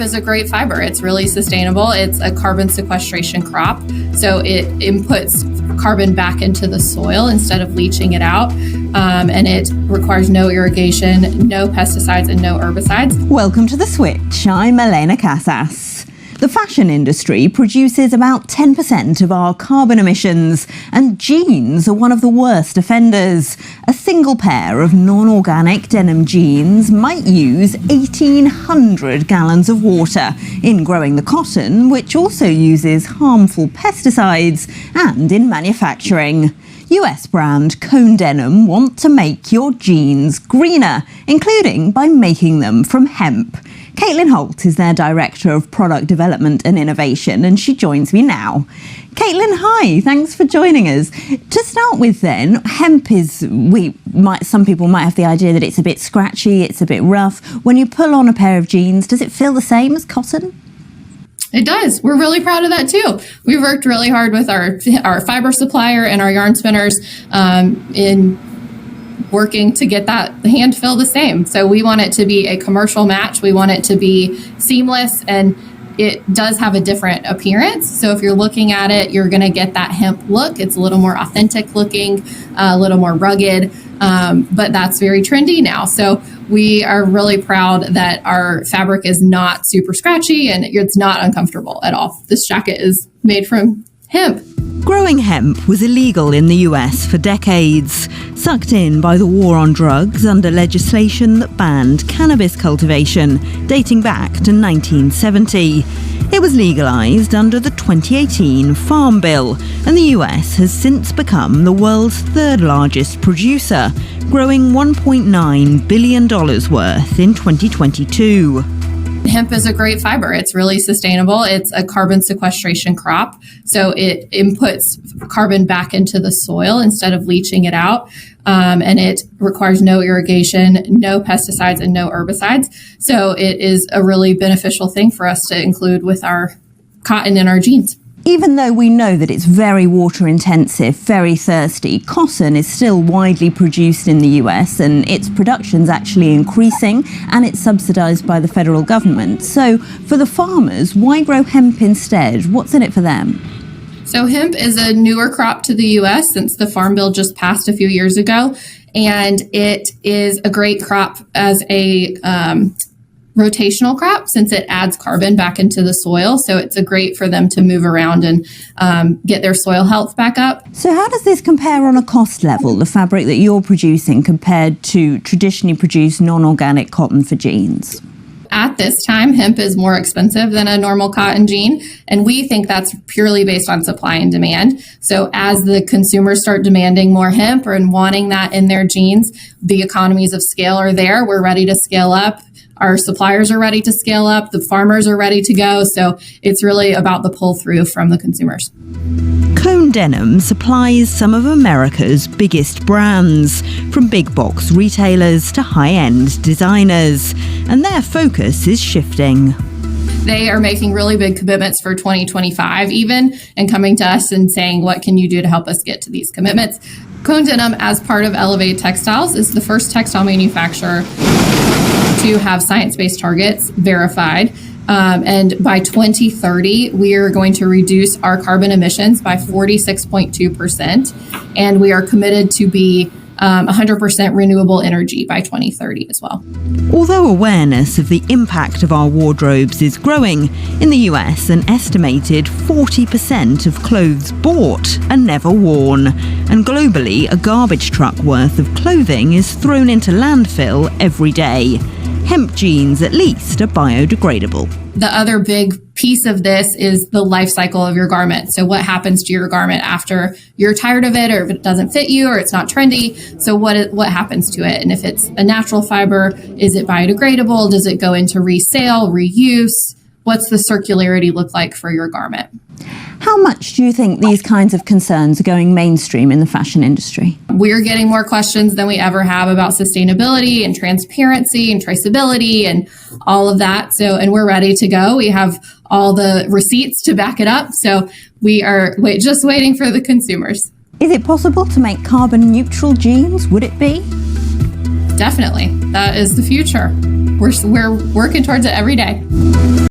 is a great fiber. It's really sustainable. It's a carbon sequestration crop, so it inputs carbon back into the soil instead of leaching it out, and it requires no irrigation, no pesticides, and no herbicides. Welcome to The Switch. I'm Elena Casas. The fashion industry produces about 10% of our carbon emissions, and jeans are one of the worst offenders. A single pair of non-organic denim jeans might use 1,800 gallons of water in growing the cotton, which also uses harmful pesticides, and in manufacturing. US brand Cone Denim want to make your jeans greener, including by making them from hemp. Caitlin Holt is their Director of Product Development and Innovation, and she joins me now. Caitlin, hi, thanks for joining us. To start with then, hemp is, some people might have the idea that it's a bit scratchy, it's a bit rough. When you pull on a pair of jeans, does it feel the same as cotton? It does. We're really proud of that too. We've worked really hard with our fiber supplier and our yarn spinners in working to get that hand feel the same. So we want it to be a commercial match. We want it to be seamless, and it does have a different appearance. So if you're looking at it, you're going to get that hemp look. It's a little more authentic looking, a little more rugged, but that's very trendy now. So we are really proud that our fabric is not super scratchy and it's not uncomfortable at all. This jacket is made from hemp. Growing hemp was illegal in the US for decades, sucked in by the war on drugs under legislation that banned cannabis cultivation, dating back to 1970. It was legalised under the 2018 Farm Bill, and the US has since become the world's third largest producer, growing $1.9 billion worth in 2022. Hemp is a great fiber. It's really sustainable. It's a carbon sequestration crop, so it inputs carbon back into the soil instead of leaching it out, and it requires no irrigation, no pesticides, and no herbicides. So it is a really beneficial thing for us to include with our cotton and our jeans. Even though we know that it's very water intensive, very thirsty, cotton is still widely produced in the US, and its production's actually increasing, and it's subsidised by the federal government. So for the farmers, why grow hemp instead? What's in it for them? So hemp is a newer crop to the US since the Farm Bill just passed a few years ago, and it is a great crop as a rotational crop since it adds carbon back into the soil. So it's a great for them to move around and get their soil health back up. So how does this compare on a cost level, the fabric that you're producing, compared to traditionally produced non-organic cotton for jeans? At this time, hemp is more expensive than a normal cotton jean, and we think that's purely based on supply and demand. So as the consumers start demanding more hemp and wanting that in their jeans, the economies of scale are there. We're ready to scale up. Our suppliers are ready to scale up. The farmers are ready to go. So it's really about the pull through from the consumers. Cone Denim supplies some of America's biggest brands, from big box retailers to high-end designers, and their focus is shifting. They are making really big commitments for 2025 even, and coming to us and saying, what can you do to help us get to these commitments? Cone Denim, as part of Elevate Textiles, is the first textile manufacturer to have science-based targets verified. And by 2030, we are going to reduce our carbon emissions by 46.2%. And we are committed to be 100% renewable energy by 2030 as well. Although awareness of the impact of our wardrobes is growing, in the US an estimated 40% of clothes bought are never worn, and globally a garbage truck worth of clothing is thrown into landfill every day. Hemp jeans, at least, are biodegradable. The other big piece of this is the life cycle of your garment. So what happens to your garment after you're tired of it, or if it doesn't fit you, or it's not trendy? So what happens to it? And if it's a natural fiber, is it biodegradable? Does it go into resale, reuse? What's the circularity look like for your garment? How much do you think these kinds of concerns are going mainstream in the fashion industry? We're getting more questions than we ever have about sustainability and transparency and traceability and all of that. So, and we're ready to go. We have all the receipts to back it up. So we are just waiting for the consumers. Is it possible to make carbon neutral jeans? Would it be? Definitely. That is the future. We're working towards it every day.